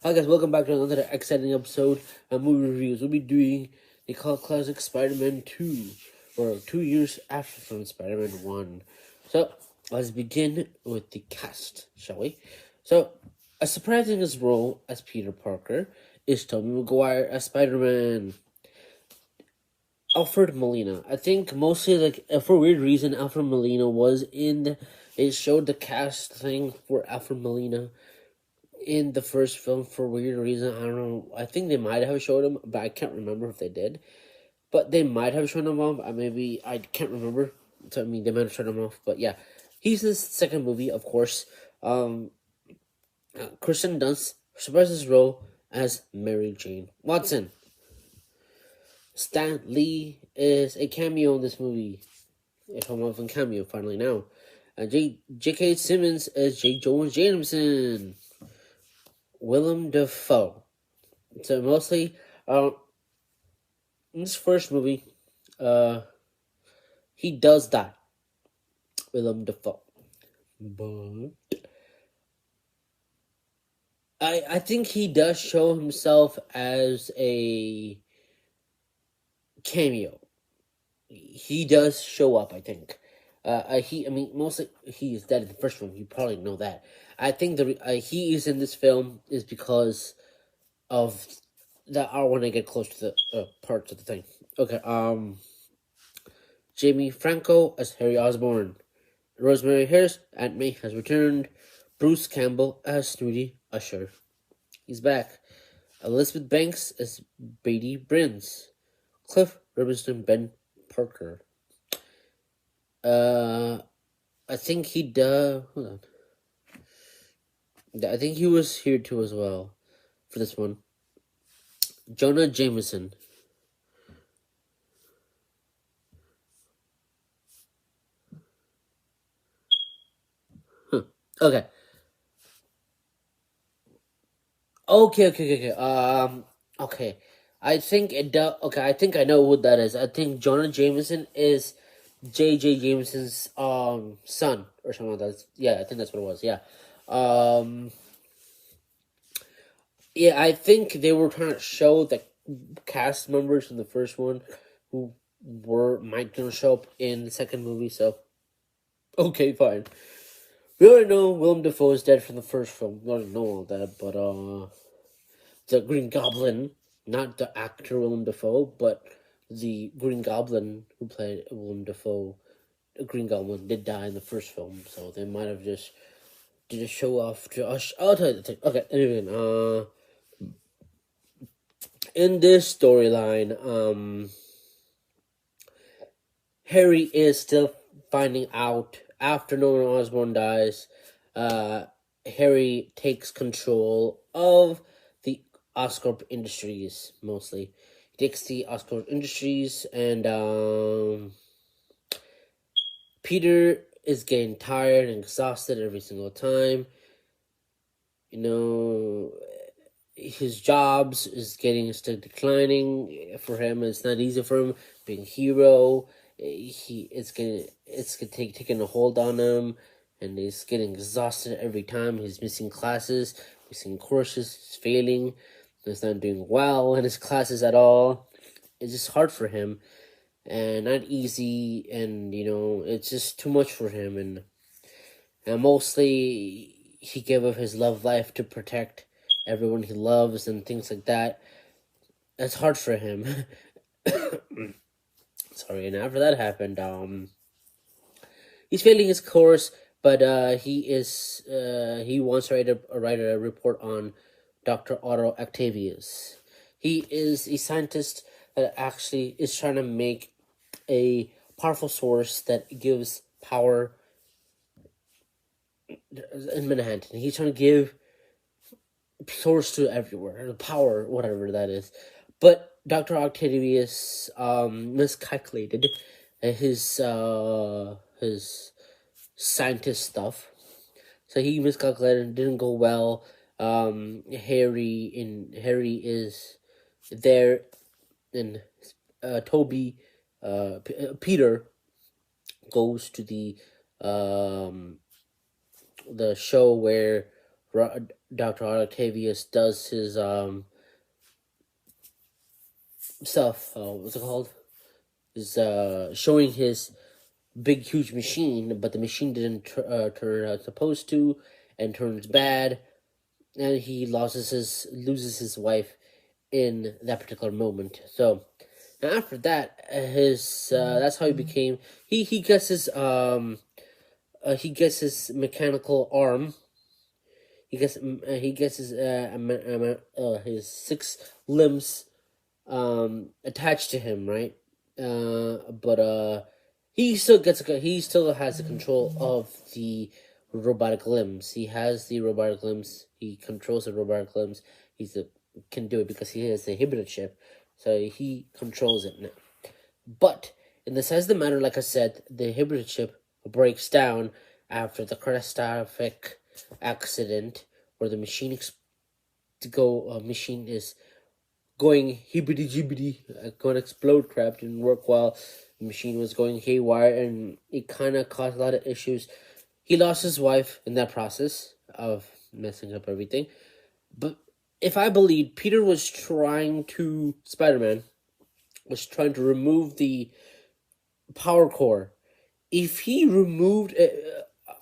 Hi guys, welcome back to another exciting episode of movie reviews. We'll be doing the cult classic Spider-Man 2, or 2 years after from Spider-Man 1. So, let's begin with the cast, shall we? So, surprising his role as Peter Parker is Tobey Maguire as Spider-Man. Alfred Molina. I think mostly, for a weird reason, Alfred Molina was in it showed the cast thing for Alfred Molina in the first film for a weird reason. I don't know. I think they might have showed him, but I can't remember if they did. But they might have shown him off. Maybe I can't remember. So, they might have shown him off. But yeah, he's in the second movie, of course. Kristen Dunst surprises his role as Mary Jane Watson. Stan Lee is a cameo in this movie. If I'm off on cameo, finally now. J.K. Simmons as J. Jonah Jameson. Willem Dafoe. So mostly, in this first movie, he does die. Willem Dafoe. But I think he does show himself as a cameo. He does show up, I think. Mostly he is dead in the first one. You probably know that. I think he is in this film is because of that. I want to get close to the parts of the thing. Okay. Jamie Franco as Harry Osborn. Rosemary Harris, Aunt May, has returned. Bruce Campbell as Snooty Usher. He's back. Elizabeth Banks as Beatty Brins. Cliff Robinson, Ben Parker. I think he hold on. I think he was here too as well for this one. Jonah Jameson. Okay. Okay. Okay. I think it does. Okay, I think I know what that is. I think Jonah Jameson is J.J. Jameson's son or something like that. Yeah, I think that's what it was. Yeah. Yeah, I think they were trying to show the cast members from the first one who might gonna show up in the second movie. So, okay, fine. We already know Willem Dafoe is dead from the first film. We already know all that, but the Green Goblin, not the actor Willem Dafoe, but the Green Goblin who played Willem Dafoe, the Green Goblin, did die in the first film, so they might have just did a show off to us. I'll tell you the thing. Okay, anyway, in this storyline, Harry is still finding out after Norman Osborn dies. Harry takes control of the Oscorp Industries, mostly. He takes the Oscorp Industries, and Peter is getting tired and exhausted every single time. His jobs is still declining for him. It's not easy for him being a hero. It's taking a hold on him, and he's getting exhausted every time. He's missing classes, missing courses, he's failing. He's not doing well in his classes at all. It's just hard for him, and not easy, and it's just too much for him, and mostly he gave up his love life to protect everyone he loves and things like that. It's hard for him. Sorry, and after that happened, he's failing his course, but he wants to write a report on Dr. Otto Octavius. He is a scientist that actually is trying to make a powerful source that gives power in Manhattan. He's trying to give source to everywhere, the power, whatever that is. But Dr. Octavius miscalculated his scientist stuff. So he miscalculated, it didn't go well. Harry is there, and Peter goes to the show where Dr. Octavius does his stuff. What's it called? Is showing his big huge machine, but the machine didn't turn out supposed to, and turns bad, and he loses his wife in that particular moment. So after that, his that's how he became. He gets his mechanical arm. He gets his 6 limbs attached to him, right? But he still has the control of the robotic limbs. He has the robotic limbs. He controls the robotic limbs. Can do it because he has the inhibitor chip, so he controls it now. But in the sense of the matter, like I said, the inhibitor chip breaks down after the catastrophic accident where the machine is going hibbity jibbity, going to explode crap, didn't work well. The machine was going haywire, and it kind of caused a lot of issues. He lost his wife in that process of messing up everything. But if I believe Spider-Man was trying to remove the power core. If he removed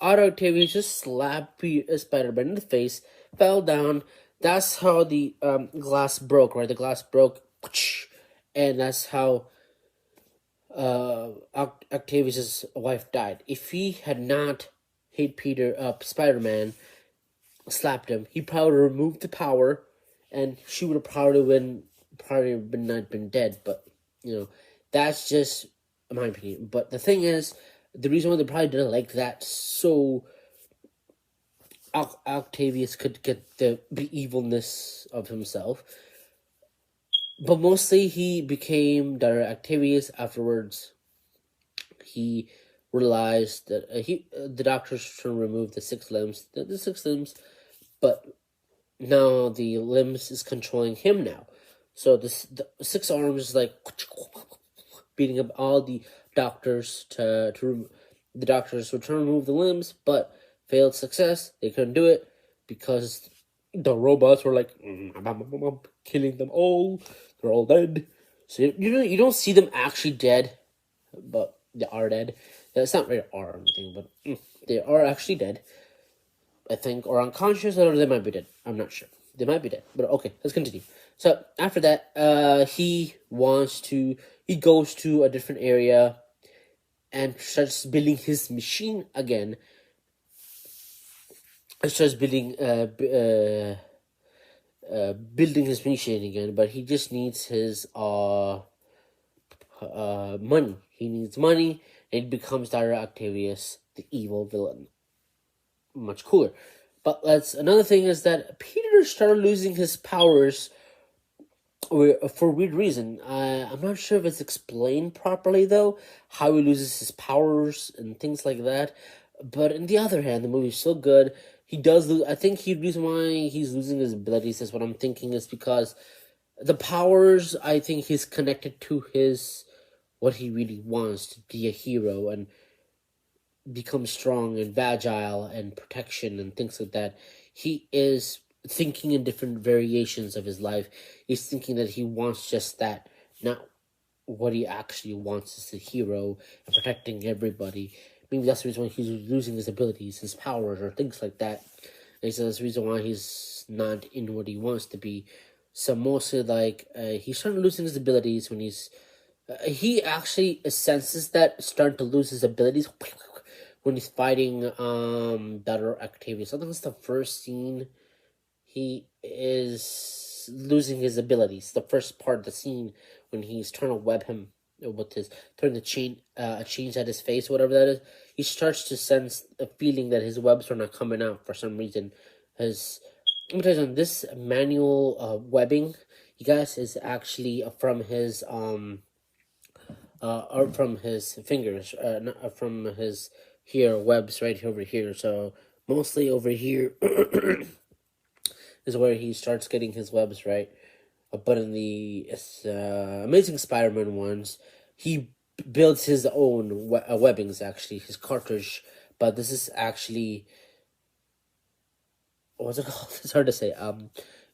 Otto Octavius just slapped Spider-Man in the face, fell down. That's how the glass broke, right? The glass broke, and that's how Octavius's wife died. If he had not hit Spider-Man, slapped him, he probably removed the power, and she would have probably not been dead. But that's just my opinion. But the thing is, the reason why they probably didn't like that, so Octavius could get the evilness of himself. But mostly he became Dr. Octavius afterwards. He realized that the doctors were trying to remove the 6 limbs, the 6 limbs, but now the limbs is controlling him now. So the 6 arms is like beating up all the doctors the doctors were trying to remove the limbs, but failed success. They couldn't do it because the robots were like killing them all. They're all dead. So you don't see them actually dead, but they are dead. It's not really R or anything, but they are actually dead, I think, or unconscious, or they might be dead. I'm not sure. They might be dead, but okay, let's continue. So after that, he goes to a different area and starts building his machine again. He starts building his machine again, but he just needs his money. He needs money, and it becomes Dr. Octavius, the evil villain. Much cooler. But another thing is that Peter started losing his powers for a weird reason. I'm not sure if it's explained properly, though, how he loses his powers and things like that. But on the other hand, the movie's so good. He does lose. I think the reason why he's losing his abilities is what I'm thinking is because the powers, I think he's connected to what he really wants, to be a hero and become strong and agile and protection and things like that. He is thinking in different variations of his life. He's thinking that he wants just that, not what he actually wants as a hero and protecting everybody. Maybe that's the reason why he's losing his abilities, his powers, or things like that. And so that's the reason why he's not in what he wants to be. So mostly, he's starting losing his abilities when he actually senses that, starting to lose his abilities when he's fighting Dr. Octavius. I think it's the first scene he is losing his abilities. The first part of the scene when he's trying to web him with throwing the chains at his face, whatever that is. He starts to sense a feeling that his webs are not coming out for some reason. Let me tell you something, this manual webbing, you guys, is actually from his or from his fingers, not from his webs right over here. So mostly over here is where he starts getting his webs, right? But in the Amazing Spider-Man ones, he builds his own webbings, actually, his cartridge. But this is actually what's it called? It's hard to say.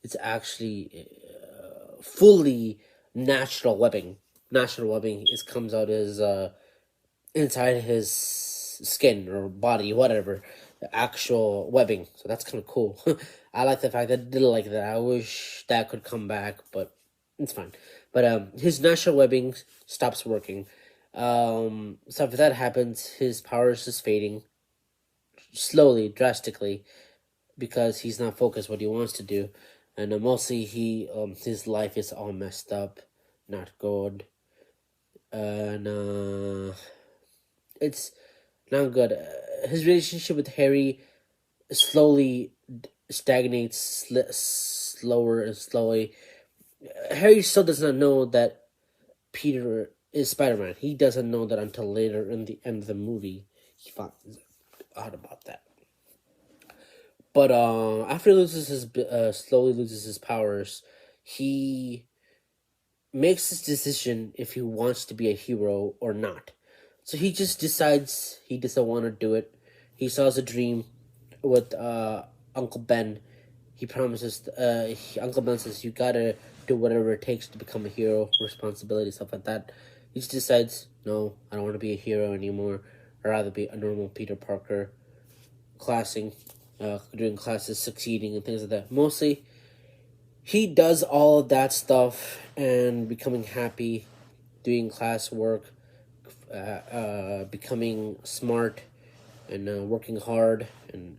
It's actually fully natural webbing. Natural webbing is comes out as inside his skin or body, whatever. The actual webbing. So that's kind of cool. I like the fact that it didn't like that. I wish that could come back, but it's fine. But his natural webbing stops working. So if that happens, his powers is fading slowly, drastically, because he's not focused what he wants to do, and mostly his life is all messed up, not good, and it's not good. His relationship with Harry slowly stagnates, slower and slowly. Harry still does not know that Peter is Spider-Man. He doesn't know that until later in the end of the movie. He finds out about that. But after he loses slowly loses his powers, he makes his decision if he wants to be a hero or not. So he just decides he doesn't want to do it. He saws a dream with Uncle Ben. He promises, Uncle Ben says, you gotta do whatever it takes to become a hero, responsibility, stuff like that. He just decides, no, I don't want to be a hero anymore. I'd rather be a normal Peter Parker, doing classes, succeeding, and things like that. Mostly, he does all of that stuff and becoming happy, doing class work, becoming smart, and working hard, and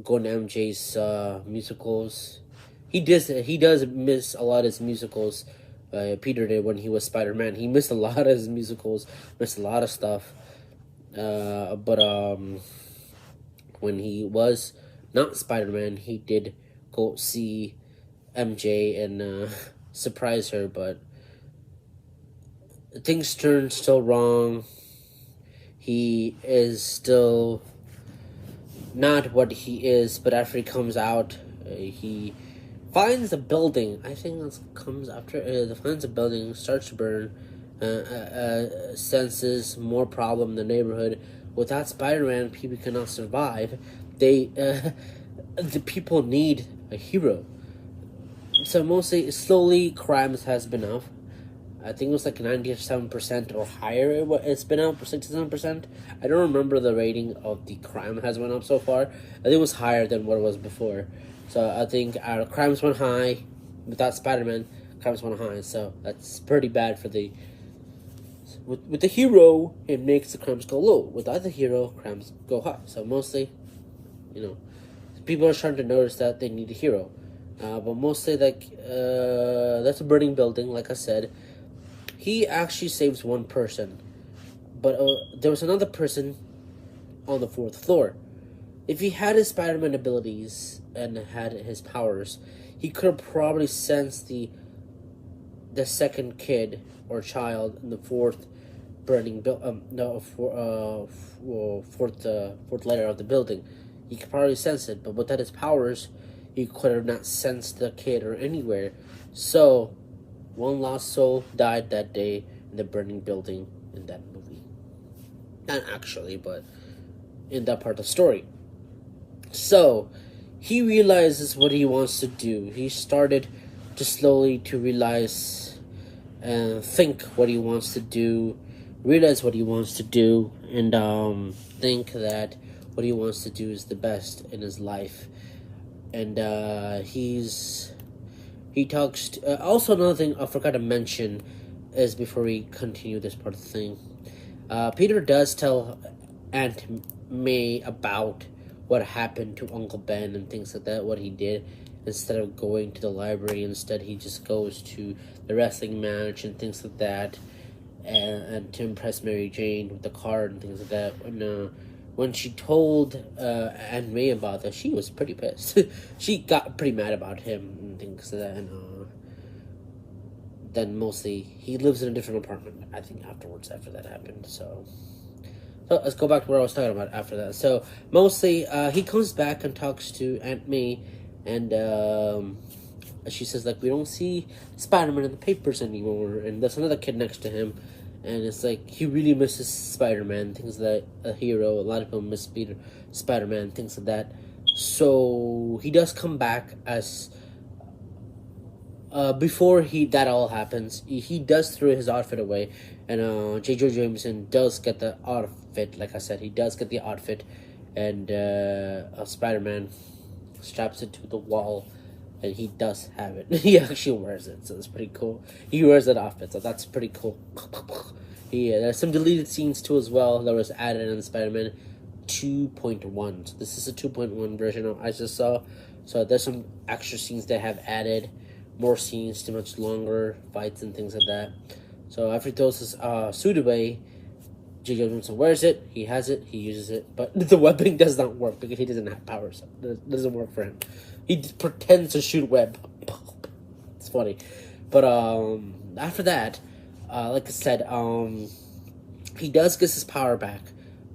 going to MJ's musicals. He does miss a lot of his musicals. Peter did when he was Spider-Man. He missed a lot of his musicals, missed a lot of stuff. But when he was not Spider-Man, he did go see MJ and surprise her, but things turned still wrong. He is still not what he is, but after he comes out, he finds a building. I think that comes after. Finds a building, starts to burn, senses more problem in the neighborhood. Without Spider-Man, people cannot survive. The people need a hero. So mostly, slowly, crimes has been up. I think it was like 97% or higher. It's been up for 67%. I don't remember the rating of the crime has went up so far. I think it was higher than what it was before. So I think our crimes went high. Without Spider-Man, crimes went high. So that's pretty bad for the... With the hero, it makes the crimes go low. Without the hero, crimes go high. So mostly, people are starting to notice that they need a hero. But mostly, that's a burning building, like I said. He actually saves one person. But there was another person on the 4th floor. If he had his Spider-Man abilities and had his powers, he could have probably sensed the second kid or child in the 4th fourth letter of the building. He could probably sense it, but without his powers, he could have not sensed the kid or anywhere. So, one lost soul died that day in the burning building in that movie. Not actually, but in that part of the story. So, he realizes what he wants to do. He started to slowly to realize and think what he wants to do, realize what he wants to do, and think that what he wants to do is the best in his life. And he talks to, also another thing I forgot to mention is before we continue this part of the thing, Peter does tell Aunt May about what happened to Uncle Ben and things like that, what he did. Instead of going to the library, instead he just goes to the wrestling match and things like that, and to impress Mary Jane with the card and things like that. And when she told Aunt May about that, she was pretty pissed. She got pretty mad about him and things like that. And then mostly he lives in a different apartment, I think, after that happened. So let's go back to what I was talking about after that. So mostly he comes back and talks to Aunt May. And she says, we don't see Spider-Man in the papers anymore. And there's another kid next to him. And it's he really misses Spider-Man. Things like a hero. A lot of people miss Spider-Man. Things like that. So he does come back as before that all happens. He does throw his outfit away, and J. Joe Jameson does get the outfit. Like I said, he does get the outfit, and Spider-Man straps it to the wall, and he does have it. He actually wears it, so it's pretty cool. He wears that outfit, so that's pretty cool. There's some deleted scenes too as well that was added in Spider-Man 2.1. So this is a 2.1 version I just saw. So there's some extra scenes they have added, more scenes to much longer fights and things like that. So after he throws his suit away, J. Jonah Jameson wears it, he has it, he uses it, but the webbing does not work because he doesn't have powers. It doesn't work for him. He pretends to shoot web. It's funny. But after that, like I said, he does get his power back,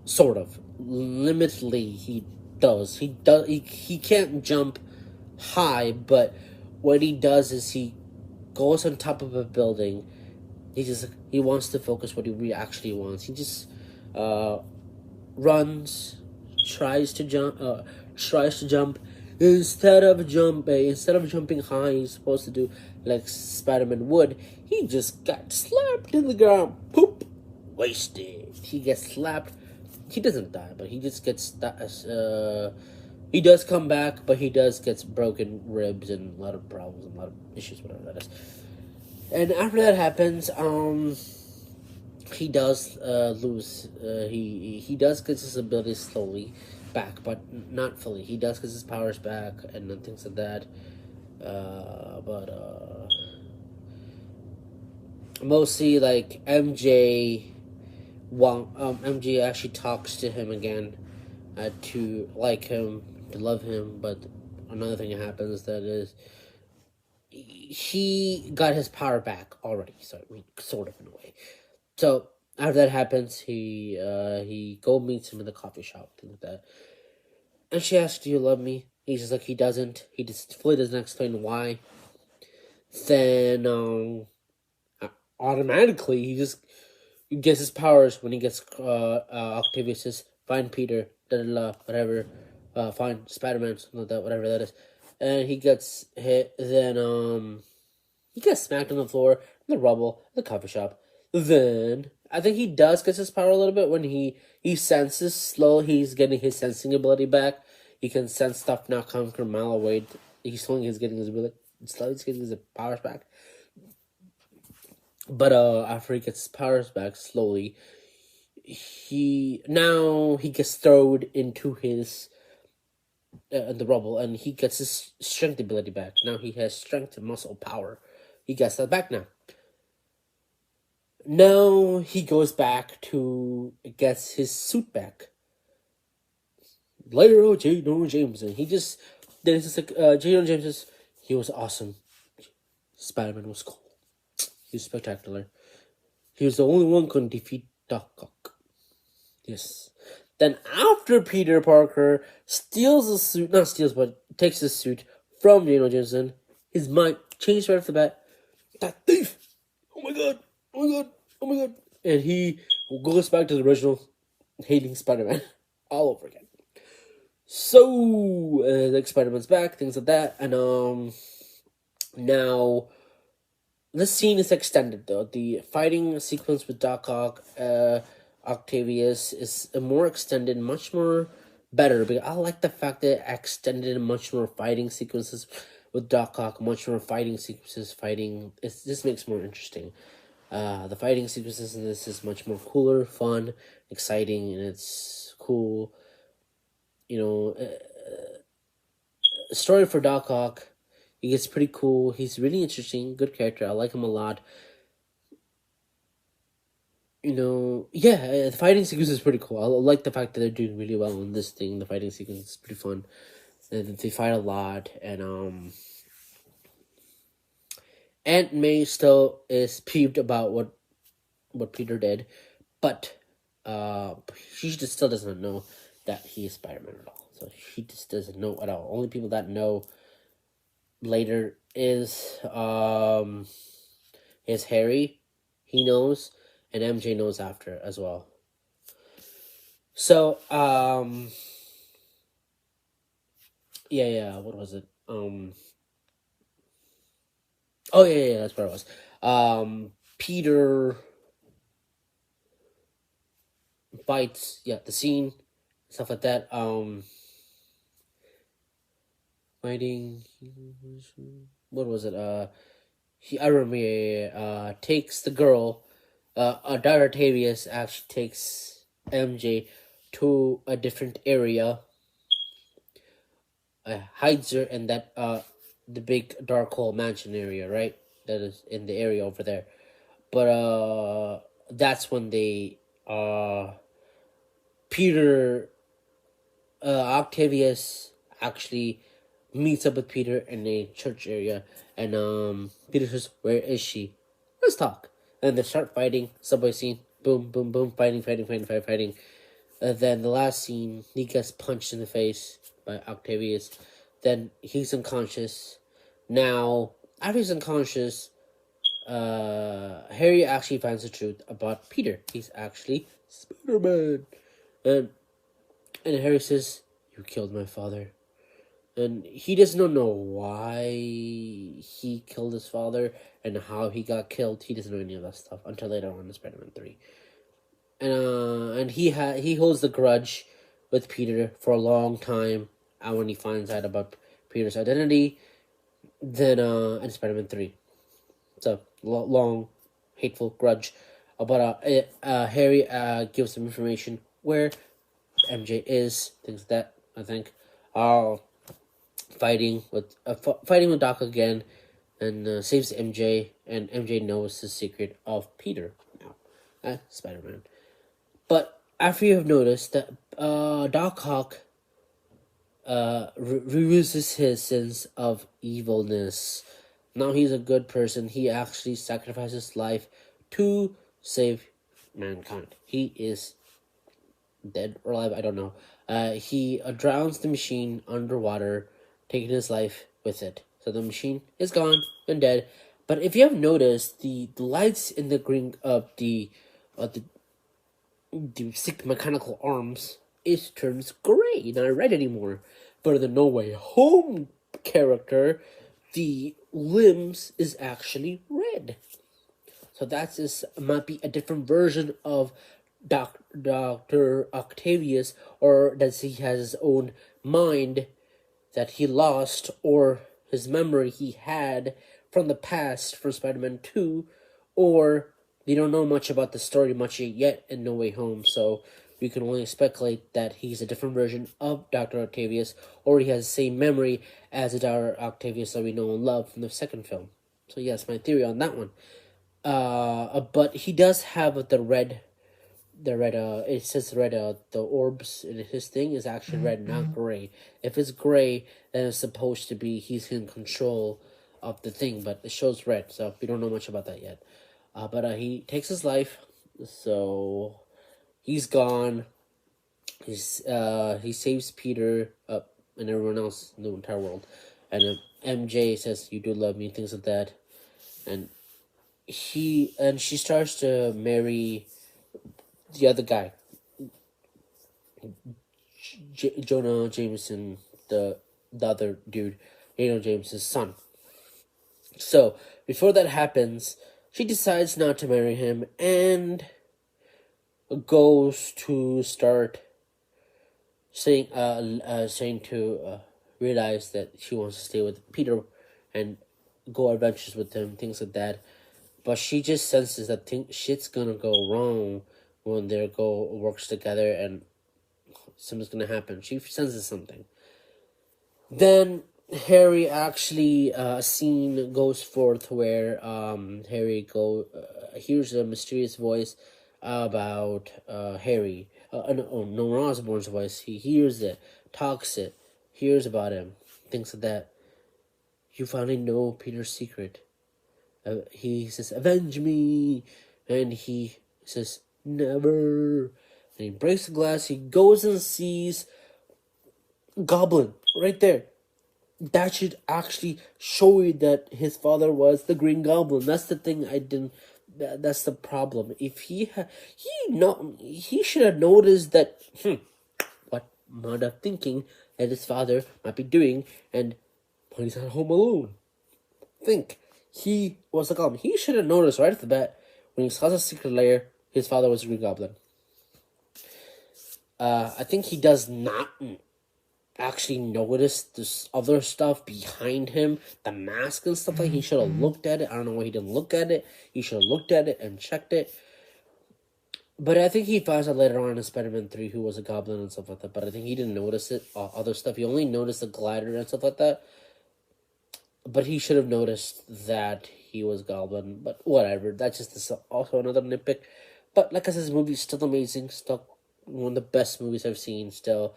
sort of. Limitedly, he does. He can't jump high, but what he does is he goes on top of a building. He wants to focus what he actually wants. He just runs, tries to jump. Instead of jumping high, he's supposed to do like Spider-Man would. He just got slapped in the ground. Poop, wasted. He gets slapped. He doesn't die, but he just gets he does come back, but he does gets broken ribs and a lot of problems and a lot of issues, whatever that is. And after that happens, he does lose. He does get his abilities slowly back, but not fully. He does get his powers back and things like that. But mostly like MJ actually talks to him again, to like him, to love him. But another thing that happens that is, he got his power back already, so sort of in a way. So after that happens, he go meets him in the coffee shop, things like that. And she asks, "Do you love me?" He's just like, he doesn't. He just fully doesn't explain why. Then automatically he just gets his powers when he gets Octavius says, "Find Peter, whatever, find Spider-Man, something like that, whatever that is." And he gets hit. Then he gets smacked on the floor in the rubble in the coffee shop. Then I think he does get his power a little bit when he senses slow. He's getting his sensing ability back. He can sense stuff now coming from a mile away. He's getting his ability. Slowly he's getting his powers back. But after he gets his powers back slowly, he gets thrown into his the rubble, and he gets his strength ability back. Now he has strength and muscle power. He gets that back now. Now he goes back to gets his suit back. Later, J. Jonah Jameson. There's just like J. Jonah Jameson. He was awesome. Spider-Man was cool. He was spectacular. He was the only one who could defeat Doc Ock. Yes. Then after Peter Parker steals the suit, not steals, but takes the suit from J. Jonah Jameson, his mind changed right off the bat. That thief! Oh my god! Oh my god! Oh my god! And he goes back to the original hating Spider-Man all over again. So, like Spider-Man's back, things like that, and now this scene is extended though. The fighting sequence with Doc Ock, Octavius is more extended, much more better. Because I like the fact that it extended much more fighting sequences with Doc Ock, much more fighting sequences. This makes more interesting. The fighting sequences in this is much more cooler, fun, exciting, and it's cool. Story for Doc Ock. He gets pretty cool. He's really interesting, good character. I like him a lot. The fighting sequence is pretty cool. I like the fact that they're doing really well on this thing. The fighting sequence is pretty fun. And they fight a lot, and Aunt May still is peeved about what Peter did, but she just still doesn't know that he is Spider-Man at all. So she just doesn't know at all. Only people that know later is Harry. He knows, and MJ knows after as well. So Yeah. What was it? Oh yeah. That's what it was. Peter fights. Yeah, the scene, stuff like that. Fighting. What was it? I remember. Takes the girl. Dr. Octavius actually takes MJ to a different area, hides her in that the big dark hole mansion area, right? That is in the area over there. But that's when they Peter Octavius actually meets up with Peter in a church area, and Peter says, "Where is she? Let's talk." And they start fighting. Subway scene. Boom, boom, boom. Fighting. Then the last scene, he gets punched in the face by Octavius. Then he's unconscious. Now, after he's unconscious, Harry actually finds the truth about Peter. He's actually Spider-Man. And, and Harry says, "You killed my father." And he doesn't know why he killed his father and how he got killed. He doesn't know any of that stuff until later on in Spider-Man 3. And he holds the grudge with Peter for a long time. And when he finds out about Peter's identity, then in Spider-Man 3, so long, hateful grudge. But Harry gives some information where MJ is, things like that. I think, fighting with Doc again, and saves MJ, and MJ knows the secret of Peter now, Spider-Man. But after you have noticed that Doc Ock reduces his sense of evilness. Now he's a good person. He actually sacrifices life to save mankind. He is dead or alive, I don't know. He drowns the machine underwater, taking his life with it. So the machine is gone and dead. But if you have noticed, the lights in the green the sick mechanical arms, it turns gray, not red anymore. But in the No Way Home character, the limbs is actually red. So might be a different version of Dr. Octavius, or that he has his own mind that he lost, or his memory he had from the past for Spider-Man 2, or they don't know much about the story much yet in No Way Home, so we can only speculate that he's a different version of Dr. Octavius, or he has the same memory as the Dr. Octavius that we know and love from the second film. So yes, my theory on that one. But he does have it says red, the orbs in his thing is actually red, not gray. If it's gray, then it's supposed to be he's in control of the thing, but it shows red, so we don't know much about that yet. But he takes his life, so he's gone. He saves Peter and everyone else in the entire world, and MJ says, "You do love me," things like that, and she starts to marry the other guy, Jonah Jameson, the other dude, Jameson's son. So before that happens, she decides not to marry him and goes to start saying to realize that she wants to stay with Peter and go adventures with him, things like that. But she just senses that shit's gonna go wrong when they works together and something's gonna happen. She senses something. Then Harry actually a scene goes forth where Harry hears a mysterious voice about Harry. No, Osborn's voice. He hears it, talks it, hears about him, things like that. You finally know Peter's secret. He says, "Avenge me," and he says, "Never." And he breaks the glass. He goes and sees Goblin right there. That should actually show you that his father was the Green Goblin. That's the thing I didn't. That's the problem. If he should have noticed that. What mother thinking that his father might be doing, and when he's at home alone. Think, he was a goblin. He should have noticed right off the bat when he saw the secret lair, his father was a Green Goblin. I think he does not actually notice this other stuff behind him, the mask and stuff like. He should have looked at it. I don't know why he didn't look at it. He should have looked at it and checked it. But I think he finds out later on in Spider-Man 3 who was a goblin and stuff like that. But I think he didn't notice it. Other stuff. He only noticed the glider and stuff like that. But he should have noticed that he was goblin. But whatever. That's just also another nitpick. But like I said, this movie's still amazing. Still one of the best movies I've seen. Still.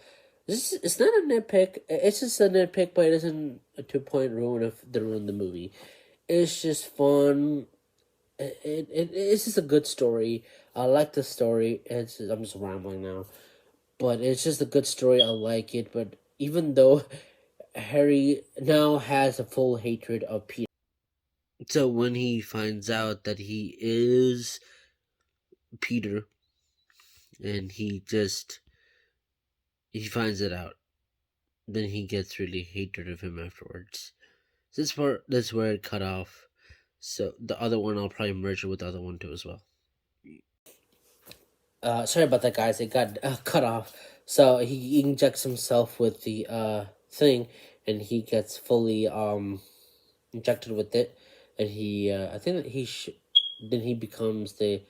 It's not a nitpick. It's just a nitpick, but it isn't a 2-point ruin the movie. It's just fun. It's just a good story. I like the story. I'm just rambling now, but it's just a good story. I like it. But even though Harry now has a full hatred of Peter, so when he finds out that he is Peter, and he finds it out, then he gets really hatred of him afterwards. This part, that's where it cut off. So the other one, I'll probably merge it with the other one too as well. Sorry about that, guys. It got cut off. So he injects himself with the thing, and he gets fully injected with it, and he I think that then he becomes the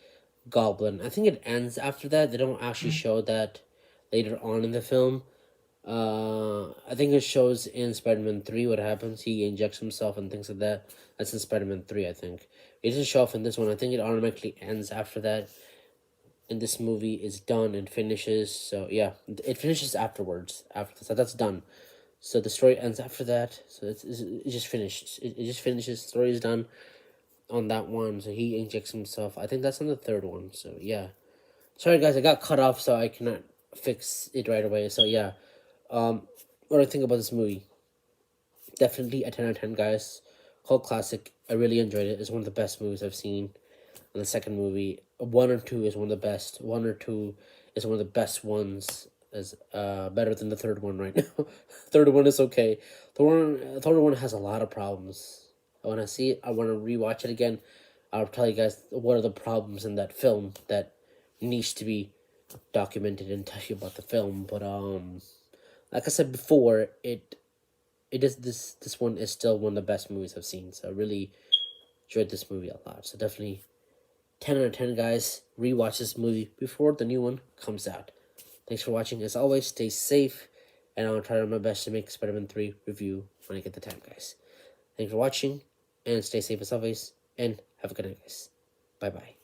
Goblin. I think it ends after that. They don't actually show that later on in the film. I think it shows in Spider-Man 3 what happens. He injects himself and things like that. That's in Spider-Man 3, I think. It doesn't show up in this one. I think it automatically ends after that. And this movie is done and finishes. So, yeah. It finishes afterwards. After this. So that's done. So the story ends after that. So it just finished. It just finishes. The story is done on that one. So he injects himself. I think that's on the third one. So, yeah. Sorry, guys. I got cut off, so I cannot fix it right away. So, yeah. What do I think about this movie? Definitely a 10 out of 10, guys. Cult classic. I really enjoyed it. It's one of the best movies I've seen. And the second movie, 1 or 2 is one of the best. 1 or 2 is one of the best ones. Is better than the third one right now. Third one is okay. The third one has a lot of problems. When I see it, I want to rewatch it again. I'll tell you guys what are the problems in that film that needs to be documented and tell you about the film. But like I said before, it is this one is still one of the best movies I've seen. So I really enjoyed this movie a lot. So definitely 10 out of 10, guys. Rewatch this movie before the new one comes out. Thanks for watching. As always, stay safe, and I'll try my best to make Spider-Man 3 review when I get the time, guys. Thanks for watching, and stay safe as always, and have a good night, guys. Bye-bye.